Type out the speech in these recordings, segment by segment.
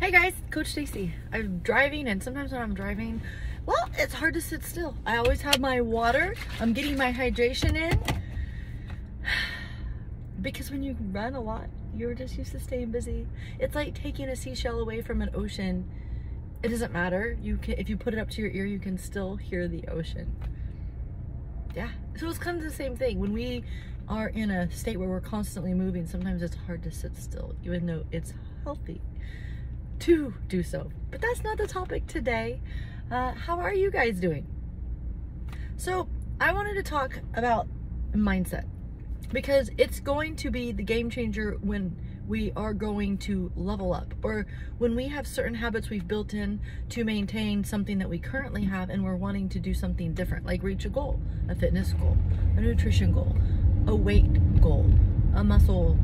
Hey guys, Coach Stacy. I'm driving, and sometimes when I'm driving, well, it's hard to sit still. I always have my water. I'm getting my hydration in. Because when you run a lot, you're just used to staying busy. It's like taking a seashell away from an ocean. It doesn't matter. If you put it up to your ear, you can still hear the ocean. Yeah, so it's kind of the same thing. When we are in a state where we're constantly moving, sometimes it's hard to sit still, even though it's healthy to do so. But that's not the topic today. How are you guys doing? So I wanted to talk about mindset, because it's going to be the game changer when we are going to level up, or when we have certain habits we've built in to maintain something that we currently have and we're wanting to do something different, like reach a goal, a fitness goal, a nutrition goal, a weight goal, a muscle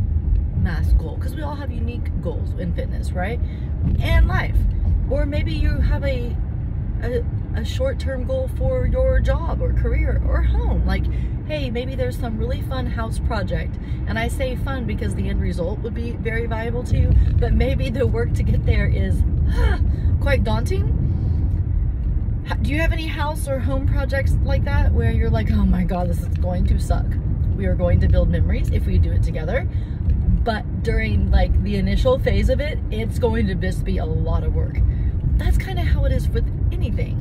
mass goal, because we all have unique goals in fitness, right? And life. Or maybe you have a short-term goal for your job or career or home. Like, hey, maybe there's some really fun house project, and I say fun because the end result would be very valuable to you, but maybe the work to get there is quite daunting. Do you have any house or home projects like that where you're like, oh my god, this is going to suck? We are going to build memories if we do it together, but during like the initial phase of it, it's going to just be a lot of work. That's kind of how it is with anything,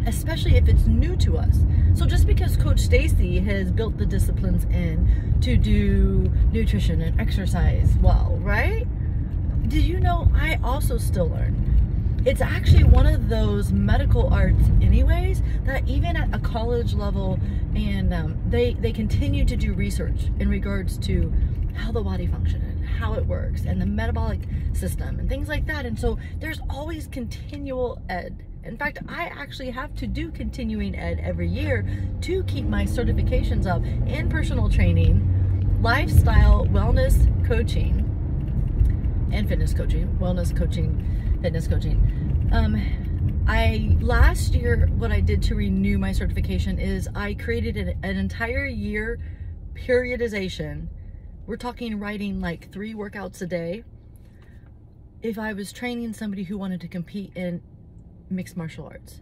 especially if it's new to us. So just because Coach Stacy has built the disciplines in to do nutrition and exercise well, right? Did you know I also still learn? It's actually one of those medical arts anyways, that even at a college level, and they continue to do research in regards to how the body functions and how it works and the metabolic system and things like that. And so there's always continual ed. In fact, I actually have to do continuing ed every year to keep my certifications up in personal training, lifestyle, wellness coaching, and fitness coaching, wellness coaching, fitness coaching. Last year, what I did to renew my certification is I created an entire year periodization. We're talking writing like 3 workouts a day. If I was training somebody who wanted to compete in mixed martial arts.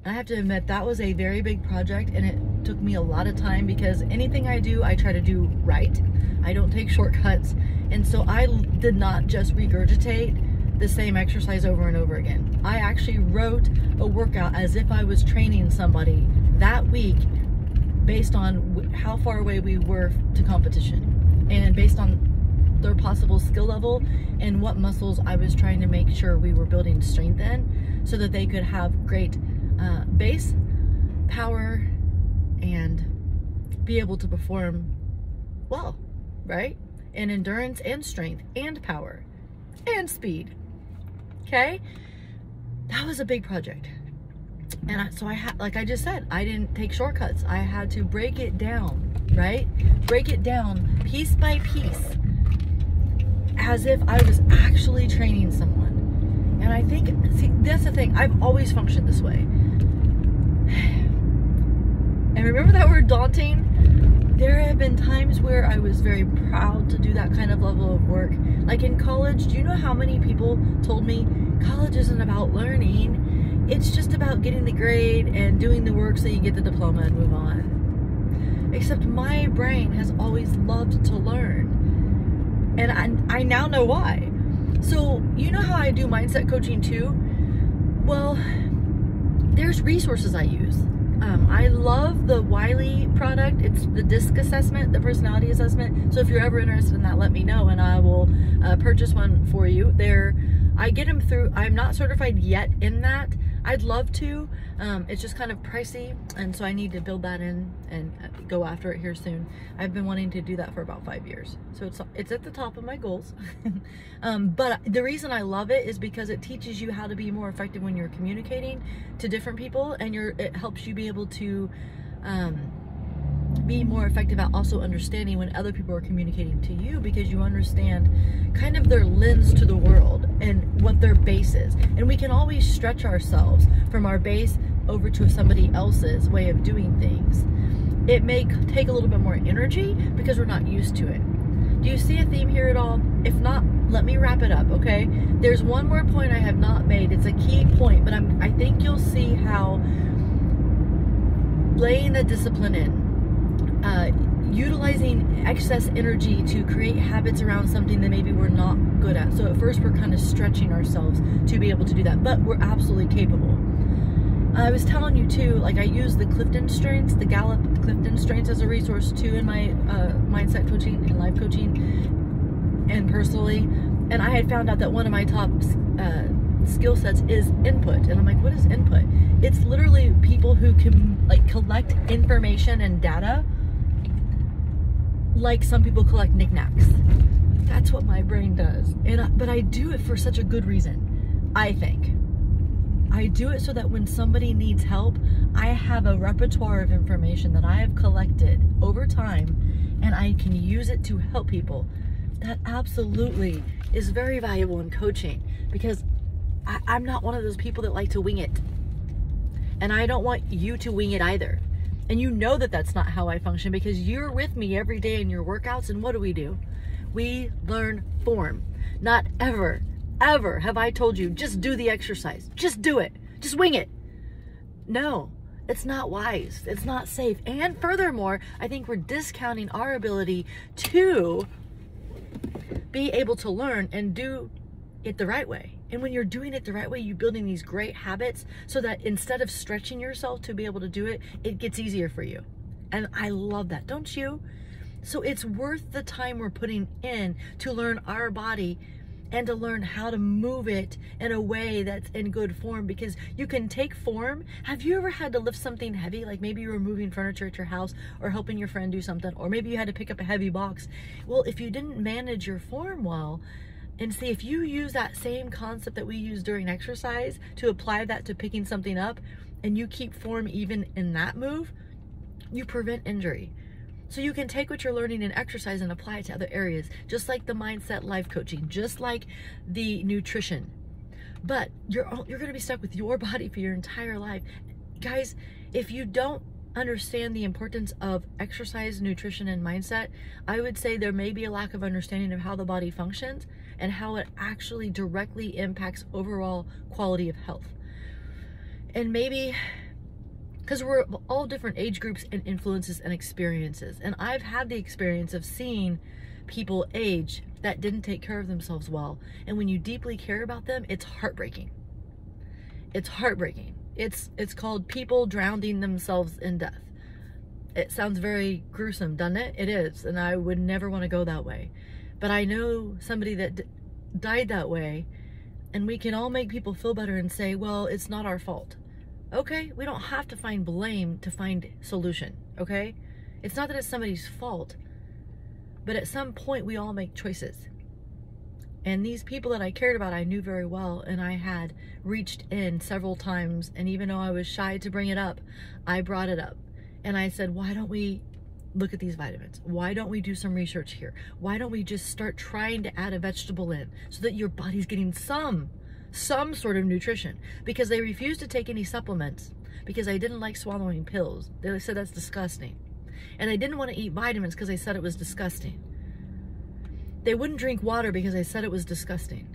I have to admit, that was a very big project, and it took me a lot of time, because anything I do, I try to do right. I don't take shortcuts. And so I did not just regurgitate the same exercise over and over again. I actually wrote a workout as if I was training somebody that week, based on how far away we were to competition, and based on their possible skill level and what muscles I was trying to make sure we were building strength in, so that they could have great base, power, and be able to perform well, right? And endurance and strength and power and speed. Okay? That was a big project. And so I had, like I just said, I didn't take shortcuts. I had to break it down, right? Break it down piece by piece, as if I was actually training someone. And I think, see, that's the thing, I've always functioned this way. And remember that word daunting? There have been times where I was very proud to do that kind of level of work. Like in college, do you know how many people told me, college isn't about learning, it's just about getting the grade and doing the work so you get the diploma and move on. Except my brain has always loved to learn. And I now know why. So you know how I do mindset coaching too? Well, there's resources I use. I love the Wiley product. It's the DISC assessment, the personality assessment. So if you're ever interested in that, let me know, and I will purchase one for you. I get them through, I'm not certified yet in that. I'd love to. It's just kind of pricey, and so I need to build that in and go after it here soon. I've been wanting to do that for about 5 years, so it's at the top of my goals. But the reason I love it is because it teaches you how to be more effective when you're communicating to different people, and it helps you be able to be more effective at also understanding when other people are communicating to you, because you understand kind of their lens to the world and what their base is. And we can always stretch ourselves from our base over to somebody else's way of doing things. It may take a little bit more energy because we're not used to it. Do you see a theme here at all? If not, let me wrap it up, okay? There's one more point I have not made. It's a key point, but I think you'll see how laying the discipline in, utilizing excess energy to create habits around something that maybe we're not good at. So at first we're kind of stretching ourselves to be able to do that, but we're absolutely capable. I was telling you too, like I use the Clifton Strengths, the Gallup Clifton Strengths as a resource too in my mindset coaching and life coaching and personally. And I had found out that one of my top skill sets is input. And I'm like, what is input? It's literally people who can like collect information and data like some people collect knickknacks. That's what my brain does. But I do it for such a good reason, I think. I do it so that when somebody needs help, I have a repertoire of information that I have collected over time and I can use it to help people. That absolutely is very valuable in coaching because I'm not one of those people that like to wing it. And I don't want you to wing it either. And you know that that's not how I function because you're with me every day in your workouts. And what do? We learn form. Not ever have I told you, just do the exercise. Just do it. Just wing it. No, it's not wise. It's not safe. And furthermore, I think we're discounting our ability to be able to learn and do it the right way. And when you're doing it the right way, you're building these great habits so that instead of stretching yourself to be able to do it, it gets easier for you. And I love that, don't you? So it's worth the time we're putting in to learn our body and to learn how to move it in a way that's in good form, because you can take form. Have you ever had to lift something heavy? Like maybe you were moving furniture at your house or helping your friend do something, or maybe you had to pick up a heavy box. Well, if you didn't manage your form well, and see, if you use that same concept that we use during exercise to apply that to picking something up, and you keep form even in that move, you prevent injury. So you can take what you're learning in exercise and apply it to other areas, just like the mindset life coaching, just like the nutrition. But you're going to be stuck with your body for your entire life. Guys, if you don't understand the importance of exercise, nutrition, and mindset, I would say there may be a lack of understanding of how the body functions and how it actually directly impacts overall quality of health. And maybe because we're all different age groups and influences and experiences. And I've had the experience of seeing people age that didn't take care of themselves well. And when you deeply care about them, it's heartbreaking. It's heartbreaking. It's called people drowning themselves in death. It sounds very gruesome, doesn't it? It is. And I would never want to go that way. But I know somebody that died that way, and we can all make people feel better and say, well, it's not our fault. Okay, we don't have to find blame to find solution, okay? It's not that it's somebody's fault, but at some point we all make choices. And these people that I cared about, I knew very well, and I had reached in several times, and even though I was shy to bring it up, I brought it up. And I said, why don't we look at these vitamins? Why don't we do some research here? Why don't we just start trying to add a vegetable in so that your body's getting some sort of nutrition? Because they refused to take any supplements because I didn't like swallowing pills. They said that's disgusting. And they didn't want to eat vitamins because they said it was disgusting. They wouldn't drink water because I said it was disgusting.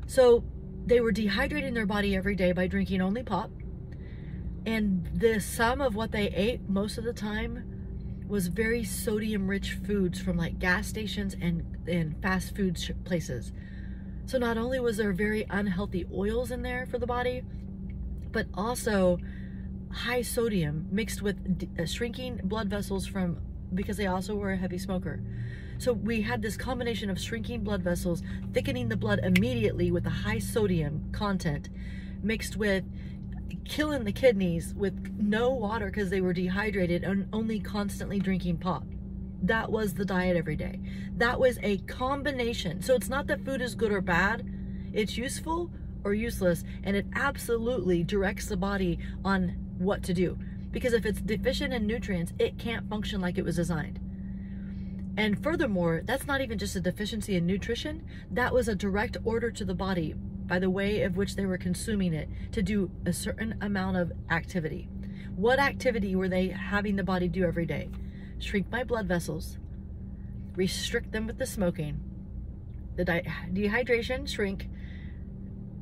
So they were dehydrating their body every day by drinking only pop. And the sum of what they ate most of the time was very sodium-rich foods from like gas stations and fast food places. So not only was there very unhealthy oils in there for the body, but also high sodium mixed with shrinking blood vessels because they also were a heavy smoker. So we had this combination of shrinking blood vessels, thickening the blood immediately with the high sodium content, mixed with killing the kidneys with no water because they were dehydrated and only constantly drinking pop. That was the diet every day. That was a combination. So it's not that food is good or bad. It's useful or useless, and it absolutely directs the body on what to do. Because if it's deficient in nutrients, it can't function like it was designed. And furthermore, that's not even just a deficiency in nutrition. That was a direct order to the body by the way of which they were consuming it to do a certain amount of activity. What activity were they having the body do every day? Shrink my blood vessels, restrict them with the smoking, the dehydration, shrink,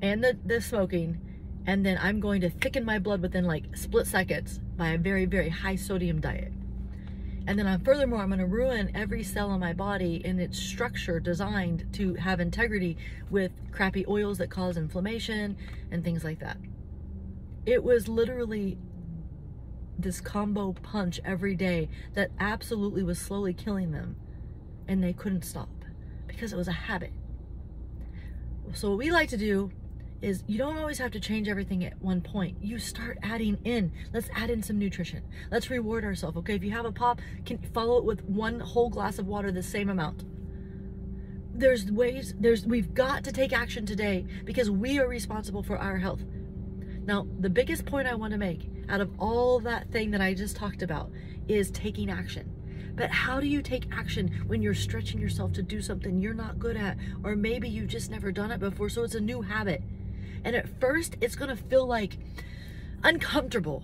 and the smoking, and then I'm going to thicken my blood within like split seconds by a very, very high sodium diet. And then furthermore, I'm going to ruin every cell in my body in its structure designed to have integrity with crappy oils that cause inflammation and things like that. It was literally this combo punch every day that absolutely was slowly killing them, and they couldn't stop because it was a habit. So what we like to do is, you don't always have to change everything at one point. You start adding in. Let's add in some nutrition. Let's reward ourselves. Okay, if you have a pop, can follow it with one whole glass of water, the same amount. There's ways, we've got to take action today because we are responsible for our health. Now, the biggest point I want to make out of all that thing that I just talked about is taking action. But how do you take action when you're stretching yourself to do something you're not good at, or maybe you've just never done it before, so it's a new habit? And at first, it's going to feel like uncomfortable.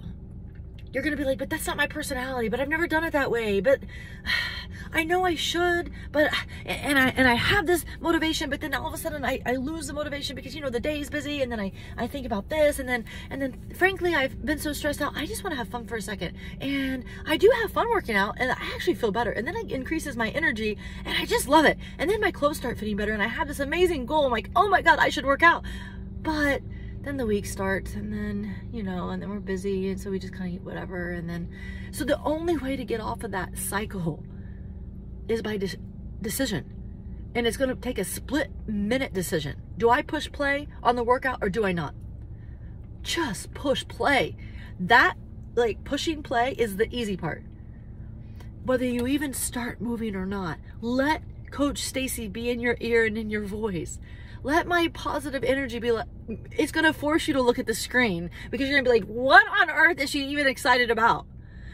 You're going to be like, but that's not my personality, but I've never done it that way, but I know I should, but, and I have this motivation, but then all of a sudden I lose the motivation because, you know, the day is busy, and then I think about this, and then frankly, I've been so stressed out, I just want to have fun for a second. And I do have fun working out, and I actually feel better, and then it increases my energy, and I just love it. And then my clothes start fitting better, and I have this amazing goal. I'm like, oh my God, I should work out. But then the week starts, and then, you know, and then we're busy, and so we just kind of eat whatever, and then, so the only way to get off of that cycle is by decision. And it's going to take a split-minute decision. Do I push play on the workout, or do I not? Just push play. That, like, pushing play is the easy part. Whether you even start moving or not, let Coach Stacy be in your ear and in your voice. Let my positive energy be like, it's going to force you to look at the screen, because you're going to be like, what on earth is she even excited about?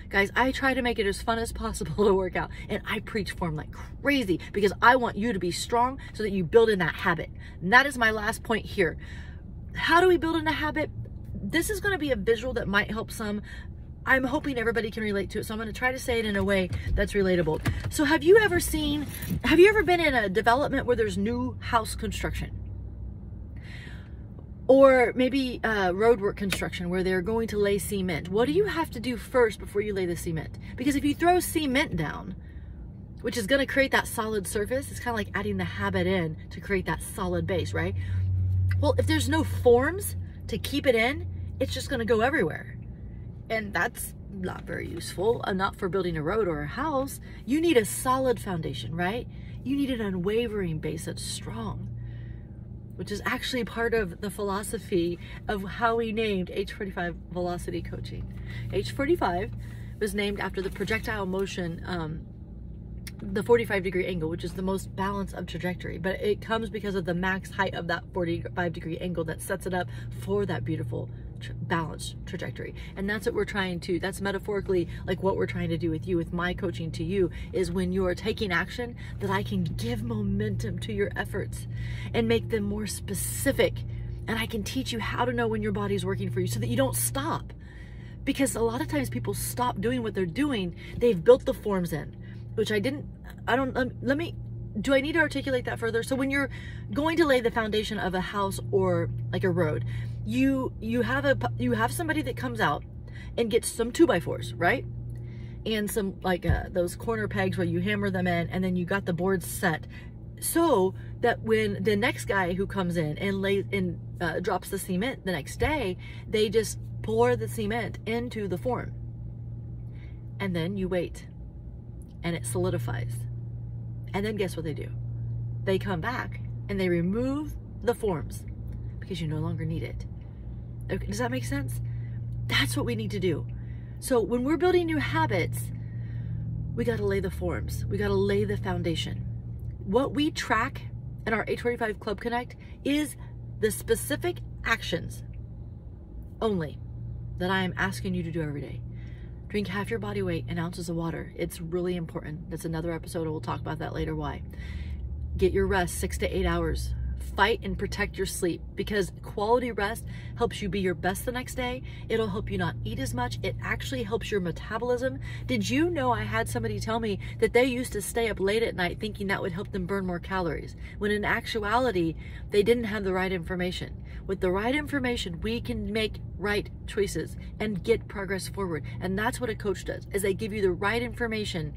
Guys, I try to make it as fun as possible to work out, and I preach form like crazy because I want you to be strong so that you build in that habit. And that is my last point here. How do we build in a habit? This is going to be a visual that might help some. I'm hoping everybody can relate to it, so I'm going to try to say it in a way that's relatable. So have you ever been in a development where there's new house construction? Or maybe roadwork construction where they're going to lay cement. What do you have to do first before you lay the cement? Because if you throw cement down, which is going to create that solid surface, it's kind of like adding the habit in to create that solid base, right? Well, if there's no forms to keep it in, it's just going to go everywhere. And that's not very useful, not for building a road or a house. You need a solid foundation, right? You need an unwavering base that's strong, which is actually part of the philosophy of how we named H45 Velocity Coaching. H45 was named after the projectile motion, the 45-degree angle, which is the most balanced of trajectory, but it comes because of the max height of that 45-degree angle that sets it up for that beautiful balanced trajectory. And that's what we're trying to, that's metaphorically like what we're trying to do with you, with my coaching to you, is when you are taking action, that I can give momentum to your efforts and make them more specific. And I can teach you how to know when your body's working for you so that you don't stop. Because a lot of times people stop doing what they're doing. They've built the forms in, which do I need to articulate that further? So when you're going to lay the foundation of a house or like a road, you have somebody that comes out and gets some 2x4s, right? And some like those corner pegs where you hammer them in, and then you got the boards set so that when the next guy who comes in and drops the cement the next day, they just pour the cement into the form. And then you wait and it solidifies. And then guess what they do? They come back and they remove the forms because you no longer need it. Okay, does that make sense? That's what we need to do. So when we're building new habits, we got to lay the forms. We got to lay the foundation. What we track in our H45 Club Connect is the specific actions only that I am asking you to do every day. Drink half your body weight in ounces of water. It's really important. That's another episode. We'll talk about that later. Why? Get your rest 6 to 8 hours. fight and protect your sleep, because quality rest helps you be your best the next day. It'll help you not eat as much. It actually helps your metabolism. Did you know I had somebody tell me that they used to stay up late at night thinking that would help them burn more calories, when in actuality, they didn't have the right information. With the right information, we can make right choices and get progress forward. And that's what a coach does, is they give you the right information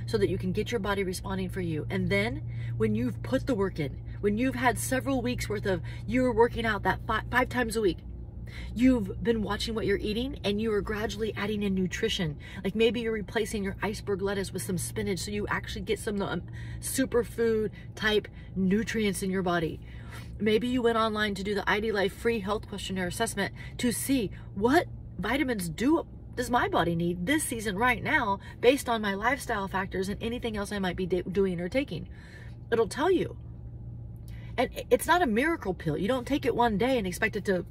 so that you can get your body responding for you. And then when you've put the work in, when you've had several weeks worth of, you're working out that five times a week, you've been watching what you're eating, and you are gradually adding in nutrition. Like maybe you're replacing your iceberg lettuce with some spinach so you actually get some superfood type nutrients in your body. Maybe you went online to do the ID Life free health questionnaire assessment to see what vitamins does my body need this season right now, based on my lifestyle factors and anything else I might be doing or taking. It'll tell you. And it's not a miracle pill. You don't take it one day and expect it to,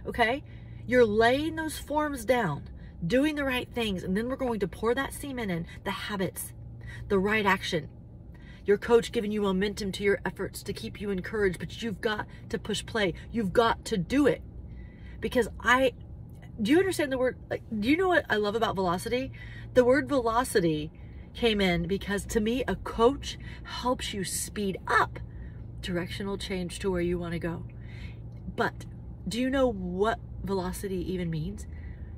okay? You're laying those forms down, doing the right things, and then we're going to pour that semen in, the habits, the right action. Your coach giving you momentum to your efforts to keep you encouraged, but you've got to push play. You've got to do it. Because do you understand the word? Do you know what I love about velocity? The word velocity came in because to me, a coach helps you speed up directional change to where you want to go. But do you know what velocity even means?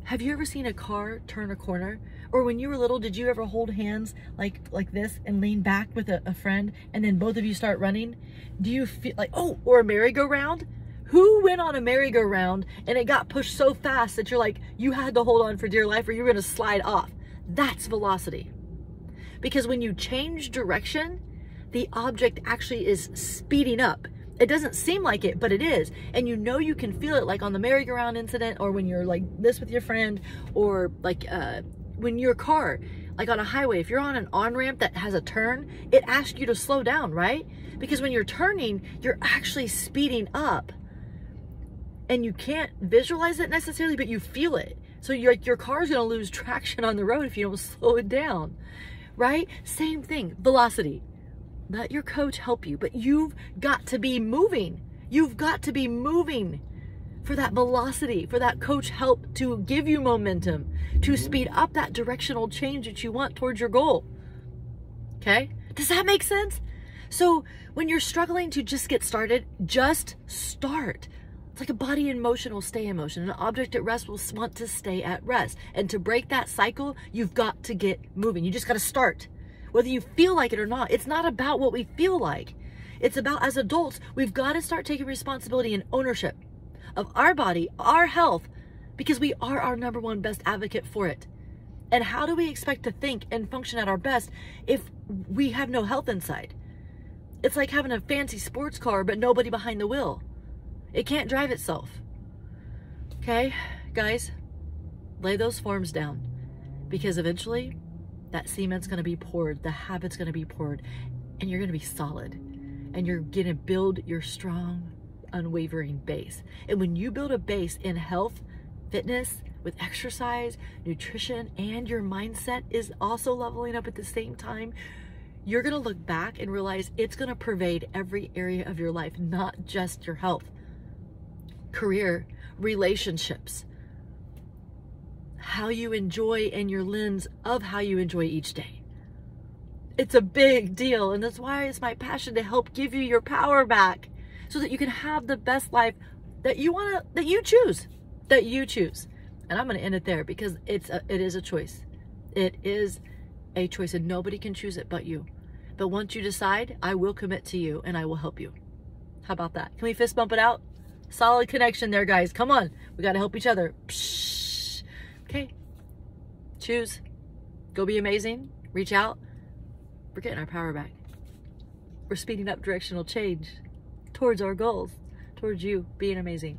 Have you ever seen a car turn a corner? Or when you were little, did you ever hold hands like this and lean back with a friend, and then both of you start running? Do you feel like, oh, or a merry-go-round? Who went on a merry-go-round and it got pushed so fast that you're like, you had to hold on for dear life or you were gonna slide off? That's velocity. Because when you change direction, the object actually is speeding up. It doesn't seem like it, but it is. And you know you can feel it, like on the merry-go-round incident, or when you're like this with your friend, or like when your car, like on a highway, if you're on an on-ramp that has a turn, it asks you to slow down, right? Because when you're turning, you're actually speeding up. And you can't visualize it necessarily, but you feel it. So your car's gonna lose traction on the road if you don't slow it down, right? Same thing, velocity. Let your coach help you, but you've got to be moving. You've got to be moving for that velocity, for that coach help to give you momentum, to speed up that directional change that you want towards your goal. Okay? Does that make sense? So when you're struggling to just get started, just start. It's like a body in motion will stay in motion. An object at rest will want to stay at rest. And to break that cycle, you've got to get moving. You just got to start. Whether you feel like it or not, it's not about what we feel like. It's about, as adults, we've got to start taking responsibility and ownership of our body, our health, because we are our number one best advocate for it. And how do we expect to think and function at our best if we have no health inside? It's like having a fancy sports car, but nobody behind the wheel. It can't drive itself. Okay, guys, lay those forms down, because eventually that semen's going to be poured, the habit's going to be poured, and you're going to be solid, and you're going to build your strong, unwavering base. And when you build a base in health, fitness, with exercise, nutrition, and your mindset is also leveling up at the same time, you're going to look back and realize it's going to pervade every area of your life, not just your health, career, relationships, how you enjoy, and your lens of how you enjoy each day. It's a big deal, and that's why it's my passion to help give you your power back so that you can have the best life that you choose. And I'm going to end it there, because it is a choice. It is a choice, and nobody can choose it but you. But once you decide, I will commit to you and I will help you. How about that? Can we fist bump it out? Solid connection there, guys. Come on. We got to help each other. Psh. Okay, choose, go be amazing, reach out. We're getting our power back. We're speeding up directional change towards our goals, towards you being amazing.